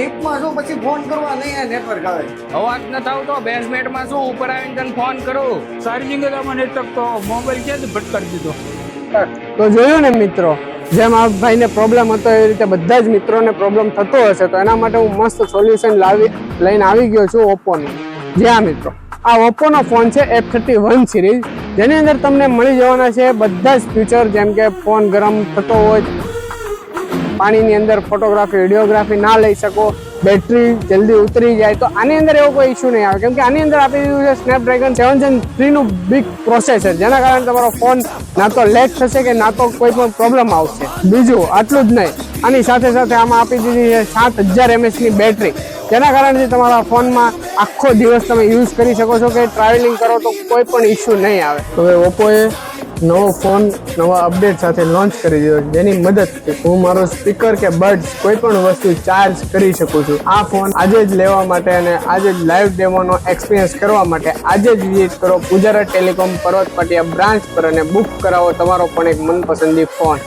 લિફ્ટમાં છું પછી ફોન કરવા નહીં નેટવર્ક આવે અવાજ ન થાવ તો બેઝમેન્ટમાં શું ઉપર આવીને તને ફોન કરું ચાર્જિંગ જ આમાં નેટવર્ક તો મોબાઈલ ક્યાંથી ભટકાડી દીધો. તો જોયું ને મિત્રો, જેમ આ ભાઈને પ્રોબ્લેમ હતો એ રીતે બધા જ મિત્રોને પ્રોબ્લેમ થતો હશે. તો એના માટે હું મસ્ત સોલ્યુશન લઈને આવી ગયો છું ઓપ્પોનું. જ્યાં મિત્રો આ ઓપ્પોનો ફોન છે F31 સિરીઝ, જેની અંદર તમને મળી જવાના છે બધા જ ફીચર, જેમ કે ફોન ગરમ થતો હોય, પાણીની અંદર ફોટોગ્રાફી વિડીયોગ્રાફી ના લઈ શકો, બેટરી જલ્દી ઉતરી જાય. તો આની અંદર એવો કોઈ ઇશ્યુ નહીં આવે, કેમ કે આની અંદર આપી દીધું છે સ્નેપડ્રેગન 7 Gen 3 નું બિગ પ્રોસેસર, જેના કારણે તમારો ફોન ના તો લેગ થશે કે ના તો કોઈ પણ પ્રોબ્લેમ આવશે. બીજું આટલું જ નહીં, આની સાથે સાથે આમાં આપી દીધી છે 7000 mAh ની બેટરી, જેના કારણથી તમારા ફોનમાં આખો દિવસ તમે યુઝ કરી શકો છો, કે ટ્રાવેલિંગ કરો તો કોઈ પણ ઇશ્યુ નહીં આવે. હવે ઓપ્પોએ નવો ફોન નવા અપડેટ સાથે લોન્ચ કરી દીધો, જેની મદદથી હું મારો સ્પીકર કે બડ્સ કોઈ પણ વસ્તુ ચાર્જ કરી શકું છું. આ ફોન આજે જ લેવા માટે અને આજે જ લાઈવ ડેમોનો એક્સપિરિયન્સ કરવા માટે આજે જ વિઝિટ કરો પૂજારા ટેલિકોમ પર્વત પાટિયા બ્રાન્ચ પર અને બુક કરાવો તમારો પણ એક મનપસંદી ફોન.